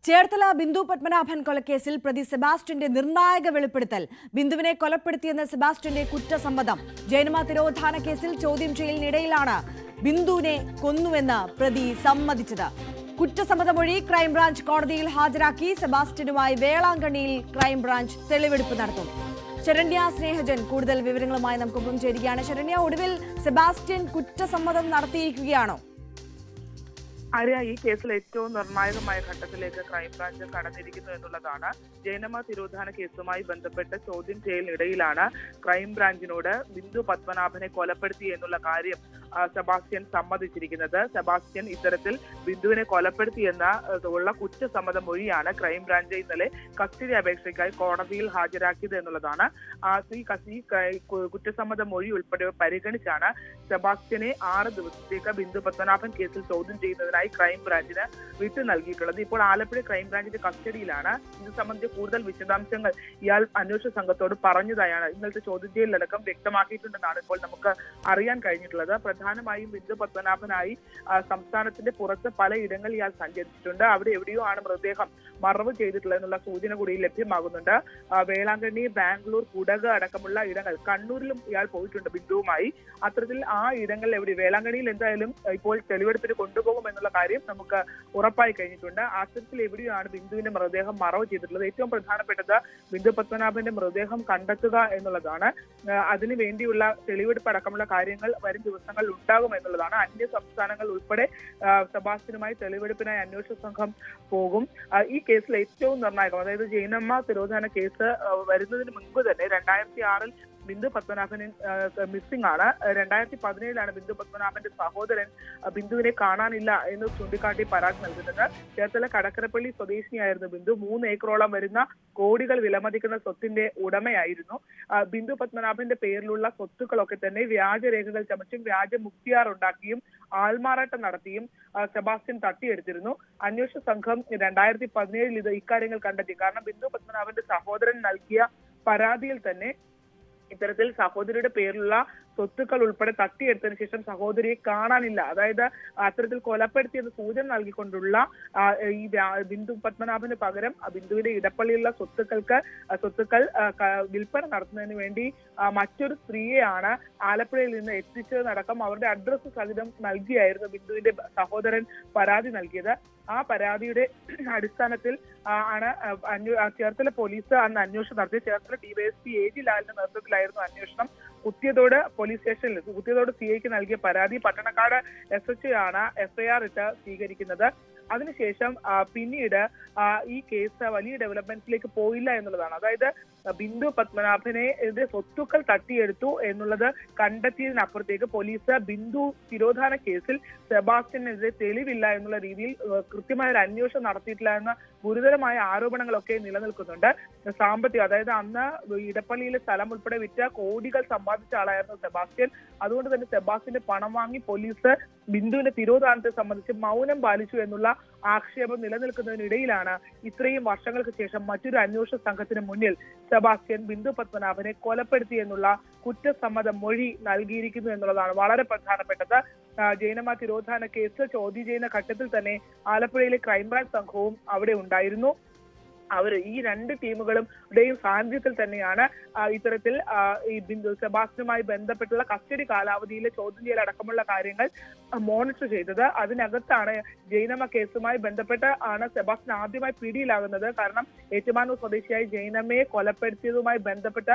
ചേർത്തല ബിന്ദു പത്മനാഭൻ കൊലക്കേസിൽ പ്രതി സെബാസ്റ്റ്യന്റെ നിർണായക വെളിപ്പെടുത്തൽ. ബിന്ദുവിനെ കൊലപ്പെടുത്തിയെന്ന സെബാസ്റ്റ്യന്റെ കുറ്റസമ്മതം. ജൈനമ തിരോധാന കേസിൽ ചോദ്യം ചെയ്യലിനിടയിലാണ് ബിന്ദുവിനെ കൊന്നുവെന്ന് പ്രതി സമ്മതിച്ചത്. കുറ്റസമ്മതമൊഴി ക്രൈംബ്രാഞ്ച് കോടതിയിൽ ഹാജരാക്കി. സെബാസ്റ്റ്യനുമായി വേളാങ്കണ്ണിയിൽ ക്രൈംബ്രാഞ്ച് തെളിവെടുപ്പ് നടത്തും. ശരണ്യ സ്നേഹജൻ കൂടുതൽ വിവരങ്ങളുമായി നമുക്കൊപ്പം ചേരുകയാണ്. ശരണ്യ, ഒടുവിൽ സെബാസ്റ്റ്യൻ കുറ്റസമ്മതം നടത്തിയിരിക്കുകയാണോ? ആര്യ, ഈ കേസിൽ ഏറ്റവും നിർണായകമായ ഘട്ടത്തിലേക്ക് ക്രൈംബ്രാഞ്ച് കടന്നിരിക്കുന്നു എന്നുള്ളതാണ്. ജൈനമ തിരോധാന കേസുമായി ബന്ധപ്പെട്ട് ചോദ്യം ചെയ്യലിനിടയിലാണ് ക്രൈംബ്രാഞ്ചിനോട് ബിന്ദു പത്മനാഭനെ കൊലപ്പെടുത്തി എന്നുള്ള കാര്യം സെബാസ്റ്റ്യൻ സമ്മതിച്ചിരിക്കുന്നത്. സെബാസ്റ്റ്യൻ ഇത്തരത്തിൽ ബിന്ദുവിനെ കൊലപ്പെടുത്തിയെന്ന ഉള്ള കുറ്റസമ്മത മൊഴിയാണ് ക്രൈംബ്രാഞ്ച് ഇന്നലെ കസ്റ്റഡി അപേക്ഷയ്ക്കായി കോടതിയിൽ ഹാജരാക്കിയത് എന്നുള്ളതാണ്. ഈ കുറ്റസമ്മത മൊഴി ഉൾപ്പെടെ പരിഗണിച്ചാണ് സെബാസ്റ്റ്യനെ 6 ദിവസത്തേക്ക് ബിന്ദു പത്മനാഭൻ കേസിൽ ചോദ്യം ചെയ്യുന്നതിനായി ക്രൈംബ്രാഞ്ചിന് വിട്ടു നൽകിയിട്ടുള്ളത്. ഇപ്പോൾ ആലപ്പുഴ ക്രൈംബ്രാഞ്ചിന്റെ കസ്റ്റഡിയിലാണ്. ഇത് സംബന്ധിച്ച് കൂടുതൽ വിശദാംശങ്ങൾ ഇയാൾ അന്വേഷണ സംഘത്തോട് പറഞ്ഞതായാണ് ഇന്നലത്തെ ചോദ്യം ചെയ്യലടക്കം വ്യക്തമാക്കിയിട്ടുണ്ടെന്നാണ് ഇപ്പോൾ നമുക്ക് അറിയാൻ കഴിഞ്ഞിട്ടുള്ളത്. പ്രധാനമായും ബിന്ദു പത്മനാഭനായി സംസ്ഥാനത്തിന്റെ പുറത്ത് പലയിടങ്ങളിൽ ഇയാൾ സഞ്ചരിച്ചിട്ടുണ്ട്. അവിടെ എവിടെയോ ആണ് മൃതദേഹം മറവ് ചെയ്തിട്ടുള്ളത് എന്നുള്ള സൂചന കൂടി ലഭ്യമാകുന്നുണ്ട്. വേളാങ്കണ്ണി, ബാംഗ്ലൂർ, കുടക് അടക്കമുള്ള ഇടങ്ങൾ, കണ്ണൂരിലും ഇയാൾ പോയിട്ടുണ്ട് ബിന്ദുവുമായി. അത്തരത്തിൽ ആ ഇടങ്ങളിൽ എവിടെ വേളാങ്കണ്ണിയിൽ എന്തായാലും ഇപ്പോൾ തെളിവെടുപ്പിന് കൊണ്ടുപോകുമെന്നുള്ള കാര്യം നമുക്ക് ഉറപ്പായി കഴിഞ്ഞിട്ടുണ്ട്. അത്തരത്തിൽ എവിടെയാണ് ബിന്ദുവിന്റെ മൃതദേഹം മറവ് ചെയ്തിട്ടുള്ളത്. ഏറ്റവും പ്രധാനപ്പെട്ടത് ബിന്ദു പത്മനാഭന്റെ മൃതദേഹം കണ്ടെത്തുക എന്നുള്ളതാണ്. അതിനു വേണ്ടിയുള്ള തെളിവെടുപ്പ് അടക്കമുള്ള കാര്യങ്ങൾ വരും ദിവസങ്ങളിൽ ഉണ്ടാകും എന്നുള്ളതാണ്. അന്യ സംസ്ഥാനങ്ങൾ ഉൾപ്പെടെ സെബാസ്റ്റ്യനുമായി തെളിവെടുപ്പിനായി അന്വേഷണ സംഘം പോകും. ഈ കേസിൽ ഏറ്റവും നിർണായകം, അതായത് ജൈനമ്മ തിരോധാന കേസ് വരുന്നതിന് മുൻപ് തന്നെ 2006 ബിന്ദു പത്മനാഭൻ മിസ്സിംഗ് ആണ്. 2017 ബിന്ദു പത്മനാഭന്റെ സഹോദരൻ ബിന്ദുവിനെ കാണാനില്ല എന്ന് ചൂണ്ടിക്കാട്ടി പരാതി നൽകുന്നത്. ചേർത്തല കടക്കരപ്പള്ളി സ്വദേശിനിയായിരുന്നു ബിന്ദു. 3 ഏക്കറോളം വരുന്ന കോടികൾ വിലമതിക്കുന്ന സ്വത്തിന്റെ ഉടമയായിരുന്നു. ബിന്ദു പത്മനാഭന്റെ പേരിലുള്ള സ്വത്തുക്കളൊക്കെ തന്നെ വ്യാജരേഖകൾ ചമച്ചും വ്യാജ മുക്തിയാർ ഉണ്ടാക്കിയും ആൾമാറാട്ടം നടത്തിയും സെബാസ്റ്റ്യൻ തട്ടിയെടുത്തിരുന്നു. അന്വേഷണ സംഘം 2017 ഇക്കാര്യങ്ങൾ കണ്ടെത്തി. കാരണം ബിന്ദു പത്മനാഭന്റെ സഹോദരൻ നൽകിയ പരാതിയിൽ തന്നെ ഇത്തരത്തിൽ സഹോദരിയുടെ പേരിലുള്ള സ്വത്തുക്കൾ ഉൾപ്പെടെ തട്ടിയെടുത്തതിനു ശേഷം സഹോദരിയെ കാണാനില്ല, അതായത് അത്തരത്തിൽ കൊലപ്പെടുത്തിയെന്ന് സൂചന നൽകിക്കൊണ്ടുള്ള ഈ ബിന്ദു പത്മനാഭന് പകരം ബിന്ദുവിന്റെ ഇടപ്പള്ളിയിലുള്ള സ്വത്തുക്കൾ വിൽപ്പന നടത്തുന്നതിന് വേണ്ടി മറ്റൊരു സ്ത്രീയെയാണ് ആലപ്പുഴയിൽ നിന്ന് എത്തിച്ചതടക്കം അവരുടെ അഡ്രസ്സ് സഹിതം നൽകിയായിരുന്നു ബിന്ദുവിന്റെ സഹോദരൻ പരാതി നൽകിയത്. ആ പരാതിയുടെ അടിസ്ഥാനത്തിൽ ആണ് ചേർത്തല പോലീസ് അന്ന് അന്വേഷണം നടത്തി. ചേർത്തല ഡിവൈഎസ്പി AG ലാലിന്റെ നേതൃത്വത്തിലായിരുന്നു അന്വേഷണം. കുത്തിയതോട് പോലീസ് സ്റ്റേഷനിൽ കുത്തിയതോട് CIക്ക് നൽകിയ പരാതി പട്ടണക്കാട് SHO ആണ് FIR ഇട്ട് സ്വീകരിക്കുന്നത്. അതിനുശേഷം പിന്നീട് ഈ കേസ് വലിയ ഡെവലപ്മെന്റ്സിലേക്ക് പോയില്ല എന്നുള്ളതാണ്. അതായത് ബിന്ദു പത്മനാഭനെ സ്വത്തുക്കൾ തട്ടിയെടുത്തു എന്നുള്ളത് കണ്ടെത്തിയതിനപ്പുറത്തേക്ക് പോലീസ് ബിന്ദു തിരോധാന കേസിൽ സെബാസ്റ്റ്യനെതിരെ തെളിവില്ല എന്നുള്ള രീതിയിൽ കൃത്യമായ ഒരു അന്വേഷണം നടത്തിയിട്ടില്ല എന്ന ഗുരുതരമായ ആരോപണങ്ങളൊക്കെ നിലനിൽക്കുന്നുണ്ട്. സാമ്പത്തികം, അതായത് അന്ന് ഇടപ്പള്ളിയിലെ സ്ഥലം ഉൾപ്പെടെ വിറ്റ കോടികൾ സമ്പാദിച്ച ആളായിരുന്നു സെബാസ്റ്റ്യൻ. അതുകൊണ്ട് തന്നെ സെബാസ്റ്റ്യന്റെ പണം വാങ്ങി പോലീസ് ബിന്ദുവിന്റെ തിരോധാനത്തെ സംബന്ധിച്ച് മൗനം പാലിച്ചു എന്നുള്ള ആക്ഷേപം നിലനിൽക്കുന്നതിനിടയിലാണ് ഇത്രയും വർഷങ്ങൾക്ക് ശേഷം മറ്റൊരു അന്വേഷണ സംഘത്തിന് മുന്നിൽ സെബാസ്റ്റ്യൻ ബിന്ദു പത്മനാഭനെ കൊലപ്പെടുത്തി എന്നുള്ള കുറ്റസമ്മത മൊഴി നൽകിയിരിക്കുന്നു എന്നുള്ളതാണ് വളരെ പ്രധാനപ്പെട്ടത്. ജൈനമ തിരോധാന കേസ് ചോദ്യം ചെയ്യുന്ന ഘട്ടത്തിൽ തന്നെ ആലപ്പുഴയിലെ ക്രൈംബ്രാഞ്ച് സംഘവും അവിടെ ഉണ്ടായിരുന്നു. ഈ 2 ടീമുകളുടെയും സാന്നിധ്യത്തിൽ തന്നെയാണ് ഇത്തരത്തിൽ ഈ ബിന്ദു സെബാസ്റ്റ്യനുമായി ബന്ധപ്പെട്ടുള്ള കസ്റ്റഡി കാലാവധിയിലെ ചോദ്യം ചെയ്യൽ അടക്കമുള്ള കാര്യങ്ങൾ മോണിറ്റർ ചെയ്തത്. അതിനകത്താണ് ജൈനമ്മ കേസുമായി ബന്ധപ്പെട്ട് ആണ് സെബാസ്റ്റ്യൻ ആദ്യമായി പിടിയിലാകുന്നത്. കാരണം ഏറ്റുമാനൂർ സ്വദേശിയായി ജൈനമ്മയെ കൊലപ്പെടുത്തിയതുമായി ബന്ധപ്പെട്ട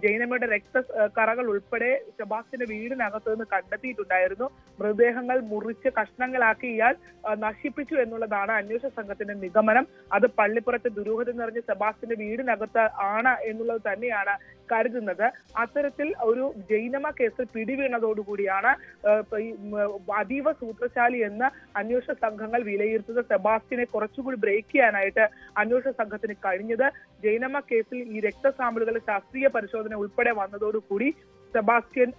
ജൈനമ്മയുടെ രക്തക്കറകൾ ഉൾപ്പെടെ സെബാസ്റ്റ്യന്റെ വീടിനകത്ത് നിന്ന് കണ്ടെത്തിയിട്ടുണ്ടായിരുന്നു. മൃതദേഹങ്ങൾ മുറിച്ച് കഷ്ണങ്ങളാക്കി ഇയാൾ നശിപ്പിച്ചു എന്നുള്ളതാണ് അന്വേഷണ സംഘത്തിന്റെ നിഗമനം. അത് പള്ളിപ്പുറത്തെ ദുരൂഹത നിറഞ്ഞ സെബാസ്റ്റ്യന്റെ വീടിനകത്ത് ആണ് എന്നുള്ളത് തന്നെയാണ് കരുതുന്നത്. അത്തരത്തിൽ ഒരു ജൈനമ്മ കേസിൽ പിടിവീണതോടുകൂടിയാണ് അതീവ സൂത്രശാലി എന്ന് അന്വേഷണ സംഘങ്ങൾ വിലയിരുത്തുന്ന സെബാസ്റ്റ്യനെ കുറച്ചുകൂടി ബ്രേക്ക് ചെയ്യാനായിട്ട് അന്വേഷണ സംഘത്തിന് കഴിഞ്ഞത്. ജൈനമ്മ കേസിൽ ഈ രക്തസാമ്പിളുകളുടെ ശാസ്ത്രീയ പരിശോധന ഉൾപ്പെടെ വന്നതോടുകൂടി സെബാസ്റ്റ്യൻ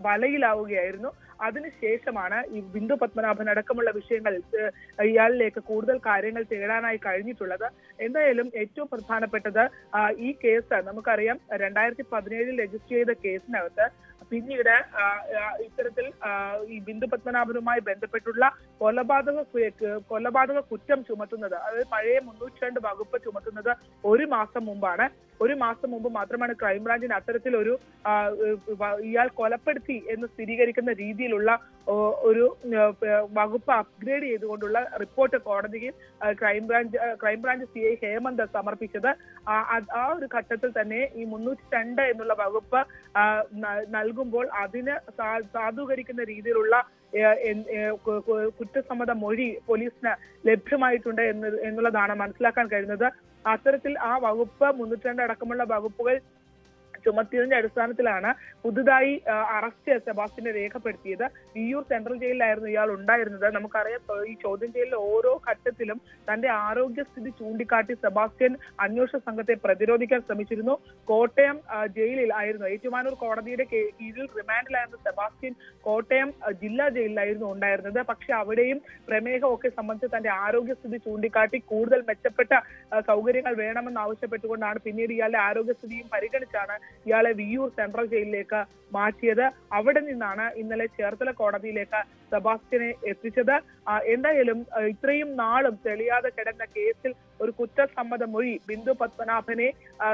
വലയിലാവുകയായിരുന്നു. അതിനുശേഷമാണ് ഈ ബിന്ദു പത്മനാഭൻ അടക്കമുള്ള വിഷയങ്ങൾ ഇയാളിലേക്ക് കൂടുതൽ കാര്യങ്ങൾ തേടാനായി കഴിഞ്ഞിട്ടുള്ളത്. എന്തായാലും ഏറ്റവും പ്രധാനപ്പെട്ടത് ഈ കേസ് നമുക്കറിയാം 2017 രജിസ്റ്റർ ചെയ്ത കേസിനകത്ത് പിന്നീട് ഇത്തരത്തിൽ ഈ ബിന്ദു പത്മനാഭനുമായി ബന്ധപ്പെട്ടുള്ള കൊലപാതക കുറ്റം ചുമത്തുന്നത്, അതായത് പഴയ 302 വകുപ്പ് ചുമത്തുന്നത് ഒരു മാസം മുമ്പാണ്. ഒരു മാസം മുമ്പ് മാത്രമാണ് ക്രൈംബ്രാഞ്ചിന് അത്തരത്തിലൊരു ഇയാൾ കൊലപ്പെടുത്തി എന്ന് സ്ഥിരീകരിക്കുന്ന രീതിയിലുള്ള ഒരു വകുപ്പ് അപ്ഗ്രേഡ് ചെയ്തുകൊണ്ടുള്ള റിപ്പോർട്ട് കോടതിയിൽ ക്രൈംബ്രാഞ്ച് CI ഹേമന്ത് സമർപ്പിച്ചത്. ആ ഒരു ഘട്ടത്തിൽ തന്നെ ഈ 302 എന്നുള്ള വകുപ്പ് നൽകുമ്പോൾ അതിന് സാധൂകരിക്കുന്ന രീതിയിലുള്ള കുറ്റസമ്മത മൊഴി പോലീസിന് ലഭ്യമായിട്ടുണ്ട് എന്നുള്ളതാണ് മനസ്സിലാക്കാൻ കഴിയുന്നത്. അത്തരത്തിൽ ആ വകുപ്പ് 302 അടക്കമുള്ള വകുപ്പുകൾ ചുമത്തിയതിന്റെ അടിസ്ഥാനത്തിലാണ് പുതുതായി അറസ്റ്റ് സെബാസ്റ്റ്യനെ രേഖപ്പെടുത്തിയത്. വിയ്യൂർ സെൻട്രൽ ജയിലിലായിരുന്നു ഇയാൾ ഉണ്ടായിരുന്നത്. നമുക്കറിയാം, ഈ ചോദ്യം ചെയ്യലിലെ ഓരോ ഘട്ടത്തിലും തന്റെ ആരോഗ്യസ്ഥിതി ചൂണ്ടിക്കാട്ടി സെബാസ്റ്റ്യൻ അന്വേഷണ സംഘത്തെ പ്രതിരോധിക്കാൻ ശ്രമിച്ചിരുന്നു. കോട്ടയം ജയിലിൽ ആയിരുന്നു, ഏറ്റുമാനൂർ കോടതിയുടെ കീഴിൽ റിമാൻഡിലായിരുന്ന സെബാസ്റ്റ്യൻ കോട്ടയം ജില്ലാ ജയിലിലായിരുന്നു ഉണ്ടായിരുന്നത്. പക്ഷെ അവിടെയും പ്രമേഹമൊക്കെ സംബന്ധിച്ച് തന്റെ ആരോഗ്യസ്ഥിതി ചൂണ്ടിക്കാട്ടി കൂടുതൽ മെച്ചപ്പെട്ട സൗകര്യങ്ങൾ വേണമെന്ന് ആവശ്യപ്പെട്ടുകൊണ്ടാണ് പിന്നീട് ഇയാളുടെ ആരോഗ്യസ്ഥിതിയും പരിഗണിച്ചാണ് ഇയാളെ വിയ്യൂർ സെൻട്രൽ ജയിലിലേക്ക് മാറ്റിയത്. അവിടെ നിന്നാണ് ഇന്നലെ ചേർത്തല കോടതിയിലേക്ക് സെബാസ്റ്റ്യനെ എത്തിച്ചത്. എന്തായാലും ഇത്രയും നാളും തെളിയാതെ കിടന്ന കേസിൽ ഒരു കുറ്റസമ്മത മൊഴി ബിന്ദു പത്മനാഭനെ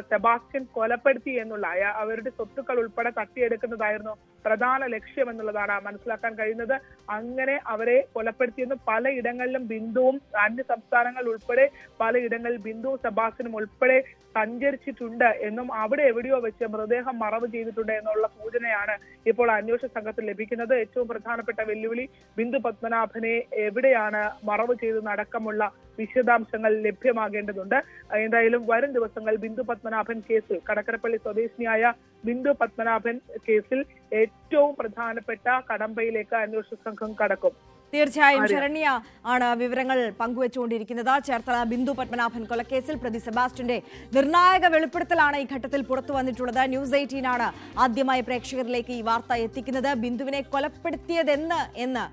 സെബാസ്റ്റ്യൻ കൊലപ്പെടുത്തി എന്നുള്ള അവരുടെ സ്വത്തുക്കൾ ഉൾപ്പെടെ തട്ടിയെടുക്കുന്നതായിരുന്നു പ്രധാന ലക്ഷ്യം എന്നുള്ളതാണ് മനസ്സിലാക്കാൻ കഴിയുന്നത്. അങ്ങനെ അവരെ കൊലപ്പെടുത്തിയെന്നും പലയിടങ്ങളിലും ബിന്ദുവും അന്യ സംസ്ഥാനങ്ങൾ ഉൾപ്പെടെ പലയിടങ്ങളിൽ ബിന്ദുവും സെബാസ്റ്റ്യനും ഉൾപ്പെടെ സഞ്ചരിച്ചിട്ടുണ്ട് എന്നും അവിടെ എവിടെയോ വെച്ച് മൃതദേഹം മറവ് ചെയ്തിട്ടുണ്ട് എന്നുള്ള സൂചനയാണ് ഇപ്പോൾ അന്വേഷണ സംഘത്തിൽ ലഭിക്കുന്നത്. ഏറ്റവും പ്രധാനപ്പെട്ട വെല്ലുവിളി ബിന്ദു പത്മനാഭനെ എവിടെയാണ് മറവ് ചെയ്തതടക്കമുള്ള വിശദാംശങ്ങൾ ലഭ്യമാകേണ്ടതുണ്ട്. എന്തായാലും വരും ദിവസങ്ങൾ ബിന്ദു പത്മനാഭൻ കേസിൽ, കടക്കരപ്പള്ളി സ്വദേശിനിയായ ബിന്ദു പത്മനാഭൻ കേസിൽ ഏറ്റവും പ്രധാനപ്പെട്ട കടമ്പയിലേക്ക് അന്വേഷണ സംഘം കടക്കും. തീർച്ചയായും ശരണ്യ ആണ് വിവരങ്ങൾ പങ്കുവച്ചുകൊണ്ടിരിക്കുന്നത്. ചേർത്തല ബിന്ദു പത്മനാഭൻ കൊലക്കേസിൽ പ്രതി സെബാസ്റ്റ്യന്റെ നിർണായക വെളിപ്പെടുത്തലാണ് ഈ ഘട്ടത്തിൽ പുറത്തു വന്നിട്ടുള്ളത്. ന്യൂസ് 18 ആണ് ആദ്യമായി പ്രേക്ഷകരിലേക്ക് ഈ വാർത്ത എത്തിക്കുന്നത്. ബിന്ദുവിനെ കൊലപ്പെടുത്തിയതെന്ന്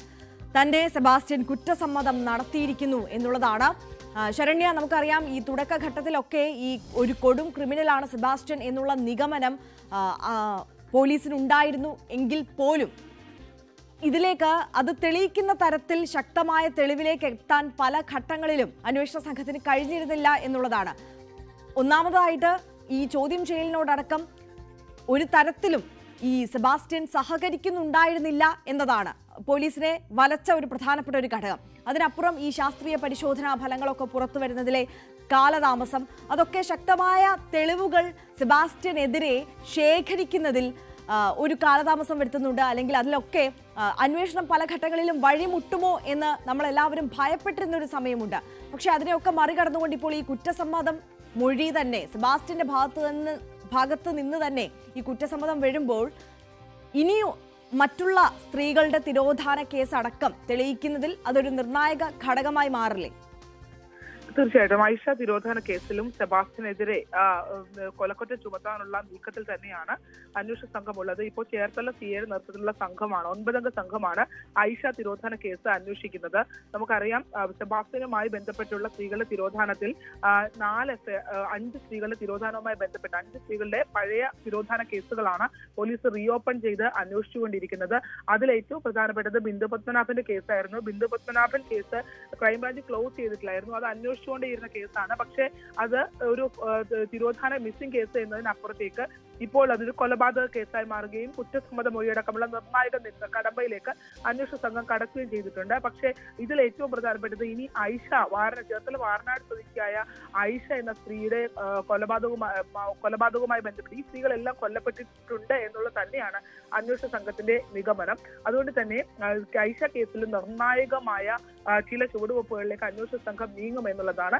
തന്റെ സെബാസ്റ്റ്യൻ കുറ്റസമ്മതം നടത്തിയിരിക്കുന്നു എന്നുള്ളതാണ്. ശരണ്യ, നമുക്കറിയാം ഈ തുടക്കഘട്ടത്തിലൊക്കെ ഈ ഒരു കൊടും ക്രിമിനലാണ് സെബാസ്റ്റ്യൻ എന്നുള്ള നിഗമനം പോലീസിനുണ്ടായിരുന്നു എങ്കിൽ പോലും ഇതിലേക്ക് അത് തെളിയിക്കുന്ന തരത്തിൽ ശക്തമായ തെളിവിലേക്ക് എത്താൻ പല ഘട്ടങ്ങളിലും അന്വേഷണ സംഘത്തിന് കഴിഞ്ഞിരുന്നില്ല എന്നുള്ളതാണ്. ഒന്നാമതായിട്ട് ഈ ചോദ്യം ചെയ്യലിനോടക്കം ഒരു തരത്തിലും ഈ സെബാസ്റ്റ്യൻ സഹകരിക്കുന്നുണ്ടായിരുന്നില്ല എന്നതാണ് പോലീസിനെ വലച്ച ഒരു പ്രധാനപ്പെട്ട ഒരു ഘടകം. അതിനപ്പുറം ഈ ശാസ്ത്രീയ പരിശോധനാ ഫലങ്ങളൊക്കെ പുറത്തു വരുന്നതിലെ കാലതാമസം, അതൊക്കെ ശക്തമായ തെളിവുകൾ സെബാസ്റ്റ്യനെതിരെ ശേഖരിക്കുന്നതിൽ ഒരു കാലതാമസം വരുത്തുന്നുണ്ട്. അല്ലെങ്കിൽ അതിലൊക്കെ അന്വേഷണം പല ഘട്ടങ്ങളിലും വഴിമുട്ടുമോ എന്ന് നമ്മളെല്ലാവരും ഭയപ്പെട്ടിരുന്നൊരു സമയമുണ്ട്. പക്ഷെ അതിനെയൊക്കെ മറികടന്നുകൊണ്ട് ഇപ്പോൾ ഈ കുറ്റസമ്മതം മൊഴി തന്നെ സെബാസ്റ്റ്യന്റെ ഭാഗത്ത് നിന്ന് തന്നെ ഈ കുറ്റസമ്മതം വരുമ്പോൾ ഇനിയും മറ്റുള്ള സ്ത്രീകളുടെ തിരോധാന കേസ് അടക്കം തെളിയിക്കുന്നതിൽ അതൊരു നിർണായക ഘടകമായി മാറില്ലേ? തീർച്ചയായിട്ടും ഐഷ തിരോധാന കേസിലും സെബാസ്റ്റ്യനെതിരെ കൊലക്കുറ്റം ചുമത്താനുള്ള നീക്കത്തിൽ തന്നെയാണ് അന്വേഷണ സംഘമുള്ളത്. ഇപ്പോൾ ചേർത്തല CIയുടെ നേതൃത്വത്തിലുള്ള സംഘമാണ്, 9 അംഗ സംഘമാണ് ഐഷ തിരോധാന കേസ് അന്വേഷിക്കുന്നത്. നമുക്കറിയാം, സെബാസ്റ്റ്യനുമായി ബന്ധപ്പെട്ടുള്ള സ്ത്രീകളുടെ തിരോധാനത്തിൽ 5 സ്ത്രീകളുടെ തിരോധാനവുമായി ബന്ധപ്പെട്ട് 5 സ്ത്രീകളുടെ പഴയ തിരോധാന കേസുകളാണ് പോലീസ് റീഓപ്പൺ ചെയ്ത് അന്വേഷിച്ചുകൊണ്ടിരിക്കുന്നത്. അതിൽ ഏറ്റവും പ്രധാനപ്പെട്ടത് ബിന്ദു പത്മനാഭന്റെ കേസായിരുന്നു. Bindu Padmanabhan case crime branch close ചെയ്തിട്ടില്ലായിരുന്നു, അത് അന്വേഷിച്ചുകൊണ്ടേയിരുന്ന കേസാണ്. പക്ഷേ അത് ഒരു തിരോധാന മിസ്സിംഗ് കേസ് എന്നതിനപ്പുറത്തേക്ക് ഇപ്പോൾ അതൊരു കൊലപാതക കേസായി മാറുകയും കുറ്റസമ്മത മൊഴിയടക്കമുള്ള നിർണായക കടമ്പയിലേക്ക് അന്വേഷണ സംഘം കടക്കുകയും ചെയ്തിട്ടുണ്ട്. പക്ഷേ ഇതിൽ ഏറ്റവും പ്രധാനപ്പെട്ടത് ഇനി ഐഷ ചേർത്തല വാർനാട് സ്വദേശിയായ ഐഷ എന്ന സ്ത്രീയുടെ കൊലപാതകവുമായി ബന്ധപ്പെട്ട് ഈ സ്ത്രീകളെല്ലാം കൊല്ലപ്പെട്ടിട്ടുണ്ട് എന്നുള്ളത് തന്നെയാണ് അന്വേഷണ സംഘത്തിന്റെ നിഗമനം. അതുകൊണ്ട് തന്നെ ഐഷ കേസിൽ നിർണായകമായ ചില ചുവടുവെപ്പുകളിലേക്ക് അന്വേഷണ സംഘം നീങ്ങുമെന്നുള്ളതാണ്.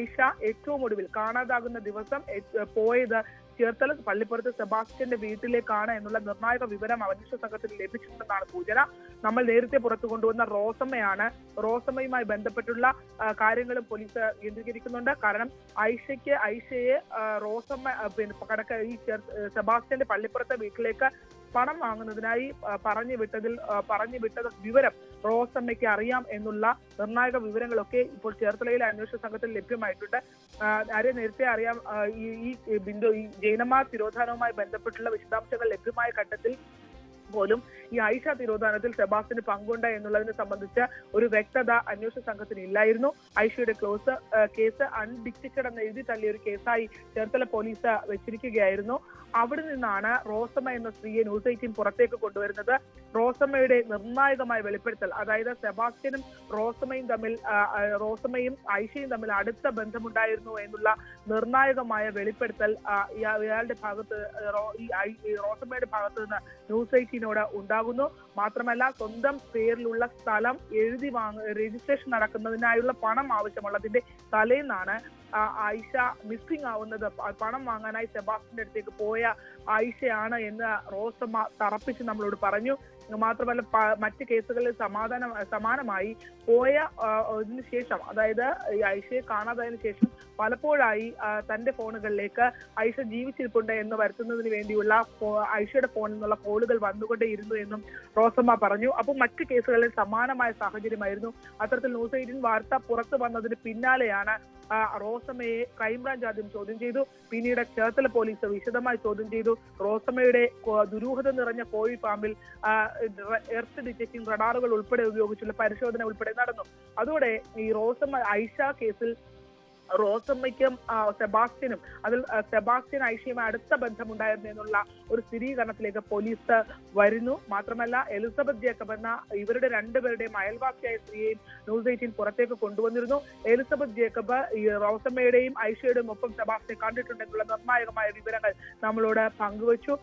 ഐഷ ഏറ്റവും ഒടുവിൽ കാണാതാകുന്ന ദിവസം പോയത് ചേർത്തല പള്ളിപ്പുറത്ത് സെബാസ്റ്റ്യന്റെ വീട്ടിലേക്കാണ് എന്നുള്ള നിർണായക വിവരം അന്വേഷണ സംഘത്തിന് ലഭിച്ചിട്ടുണ്ടെന്നാണ് സൂചന. നമ്മൾ നേരത്തെ പുറത്തു കൊണ്ടുവന്ന റോസമ്മയാണ്. റോസമ്മയുമായി ബന്ധപ്പെട്ടുള്ള കാര്യങ്ങളും പോലീസ് കേന്ദ്രീകരിക്കുന്നുണ്ട്. കാരണം ഐഷയെ റോസമ്മ ഈ സെബാസ്റ്റ്യന്റെ പള്ളിപ്പുറത്തെ വീട്ടിലേക്ക് പണം വാങ്ങുന്നതിനായി പറഞ്ഞു വിട്ടത് വിവരം റോസമ്മയ്ക്ക് അറിയാം എന്നുള്ള നിർണായക വിവരങ്ങളൊക്കെ ഇപ്പോൾ ചേർത്തലയിലെ അന്വേഷണ സംഘത്തിൽ ലഭ്യമായിട്ടുണ്ട്. നേരത്തെ അറിയാം, ഈ ജൈനമ്മ തിരോധാനവുമായി ബന്ധപ്പെട്ടുള്ള വിശദാംശങ്ങൾ ലഭ്യമായ ഘട്ടത്തിൽ പോലും ഈ ആയിഷ തിരോധാനത്തിൽ സെബാസ്റ്റിന് പങ്കുണ്ട് എന്നുള്ളതിനെ സംബന്ധിച്ച് ഒരു വ്യക്തത അന്വേഷണ സംഘത്തിന് ഇല്ലായിരുന്നു. ആയിഷയുടെ കേസ് അൺഡിറ്റക്റ്റഡ് എന്ന് എഴുതി തള്ളിയ ഒരു കേസായി ചേർത്തല പോലീസ് വെച്ചിരിക്കുകയായിരുന്നു. അവിടെ നിന്നാണ് റോസമ്മ എന്ന സ്ത്രീയെ ന്യൂസ് 18 പുറത്തേക്ക് കൊണ്ടുവരുന്നത്. റോസമ്മയുടെ നിർണായകമായ വെളിപ്പെടുത്തൽ, അതായത് സെബാസ്റ്റ്യനും റോസമ്മയും ആയിഷയും തമ്മിൽ അടുത്ത ബന്ധമുണ്ടായിരുന്നു എന്നുള്ള നിർണായകമായ വെളിപ്പെടുത്തൽ ഇയാളുടെ ഭാഗത്ത് റോസമ്മയുടെ ഭാഗത്ത് നിന്ന് ന്യൂസ് 18നോട് ഉണ്ടാകുന്നു. മാത്രമല്ല, സ്വന്തം പേരിലുള്ള സ്ഥലം രജിസ്ട്രേഷൻ നടക്കുന്നതിനായുള്ള പണം ആവശ്യമുള്ളതിന്റെ തലേന്നാണ് ആയിഷ മിസ്സിംഗ് ആവുന്നത്. പണം വാങ്ങാനായി സെബാസ്റ്റിന്റെ അടുത്തേക്ക് പോയ ആയിഷയാണ് എന്ന് റോസമ്മ തറപ്പിച്ച് നമ്മളോട് പറഞ്ഞു. മാത്രമല്ല, മറ്റ് കേസുകളിൽ സമാനമായി പോയ ഇതിനു ശേഷം, അതായത് ആയിഷയെ കാണാതായതിനു ശേഷം പലപ്പോഴായി തന്റെ ഫോണുകളിലേക്ക് ആയിഷ ജീവിച്ചിരിപ്പുണ്ട് എന്ന് വരുത്തുന്നതിന് വേണ്ടിയുള്ള ആയിഷയുടെ ഫോണിൽ നിന്നുള്ള കോളുകൾ വന്നുകൊണ്ടേയിരുന്നു എന്നും റോസമ്മ പറഞ്ഞു. അപ്പോൾ മറ്റ് കേസുകളിൽ സമാനമായ സാഹചര്യമായിരുന്നു. അത്തരത്തിൽ ന്യൂസ് 18 വാർത്ത പുറത്തു വന്നതിന് പിന്നാലെയാണ് റോസമ്മയെ ക്രൈംബ്രാഞ്ച് ആദ്യം ചോദ്യം ചെയ്തു. പിന്നീട് ചേർത്തല പോലീസ് വിശദമായി ചോദ്യം ചെയ്തു. റോസമ്മയുടെ ദുരൂഹത നിറഞ്ഞ കോഴി ഫാമിൽ എർത്ത് ഡിറ്റക്റ്റിംഗ് റഡാറുകൾ ഉൾപ്പെടെ ഉപയോഗിച്ചുള്ള പരിശോധന ഉൾപ്പെടെ നടന്നു. അതോടെ ഈ റോസമ്മ ആയിഷ കേസിൽ റോസമ്മയ്ക്കും സെബാസ്റ്റ്യനും, അതിൽ സെബാസ്റ്റ്യൻ ആയിഷയുമായി അടുത്ത ബന്ധമുണ്ടായിരുന്നു എന്നുള്ള ഒരു സ്ഥിരീകരണത്തിലേക്ക് പോലീസ് വരുന്നു. മാത്രമല്ല, എലിസബത്ത് ജേക്കബ് എന്ന ഇവരുടെ രണ്ടുപേരുടെയും അയൽവാസിയായ സ്ത്രീയെയും ന്യൂസ് 18 പുറത്തേക്ക് കൊണ്ടുവന്നിരുന്നു. എലിസബത്ത് ജേക്കബ് ഈ റോസമ്മയുടെയും ആയിഷയുടെയും ഒപ്പം സെബാസ്റ്റ്യനെ കണ്ടിട്ടുണ്ടെന്നുള്ള നിർണായകമായ വിവരങ്ങൾ നമ്മളോട് പങ്കുവച്ചു.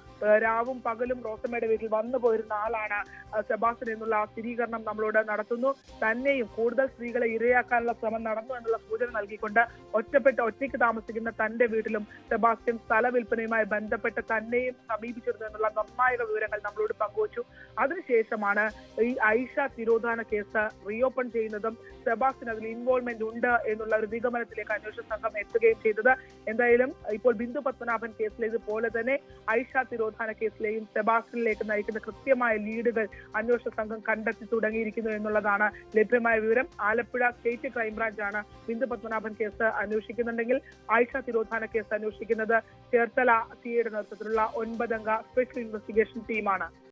രാവും പകലും റോസമ്മയുടെ വീട്ടിൽ വന്നു പോയിരുന്ന ആളാണ് സെബാസ്റ്റ്യൻ എന്നുള്ള സ്ഥിരീകരണം നമ്മളോട് നടത്തുന്നു. തന്നെയും കൂടുതൽ സ്ത്രീകളെ ഇരയാക്കാനുള്ള ശ്രമം നടന്നു എന്നുള്ള സൂചന നൽകിക്കൊണ്ട് ഒറ്റയ്ക്ക് താമസിക്കുന്ന തന്റെ വീട്ടിലും സെബാസ്റ്റ്യൻ സ്ഥല വിൽപ്പനയുമായി ബന്ധപ്പെട്ട് തന്നെയും സമീപിച്ചിരുന്നു എന്നുള്ള നിർണായക വിവരങ്ങൾ നമ്മളോട് പങ്കുവച്ചു. അതിനുശേഷമാണ് ഈ ആയിഷ തിരോധാന കേസ് റീഓപ്പൺ ചെയ്യുന്നതും സെബാസ്റ്റ്യൻ അതിൽ ഇൻവോൾവ്മെന്റ് ഉണ്ട് എന്നുള്ള ഒരു നിഗമനത്തിലേക്ക് അന്വേഷണ സംഘം എത്തുകയും ചെയ്തത്. എന്തായാലും ഇപ്പോൾ ബിന്ദു പത്മനാഭൻ കേസിലേതുപോലെ തന്നെ ആയിഷ തിരോധാന കേസിലെയും സെബാസ്റ്റ്യനിലേക്ക് നയിക്കുന്ന കൃത്യമായ ലീഡുകൾ അന്വേഷണ സംഘം കണ്ടെത്തി തുടങ്ങിയിരിക്കുന്നു എന്നുള്ളതാണ് ലഭ്യമായ വിവരം. ആലപ്പുഴ സ്റ്റേറ്റ് ക്രൈംബ്രാഞ്ചാണ് ബിന്ദു പത്മനാഭൻ കേസ് അന്വേഷിക്കുന്നുണ്ടെങ്കിൽ ആയിഷ തിരോധാന കേസ് അന്വേഷിക്കുന്നത് ചേർത്തല സിഐയുടെ നേതൃത്വത്തിലുള്ള 9 അംഗ സ്പെഷ്യൽ ഇൻവെസ്റ്റിഗേഷൻ ടീമാണ്.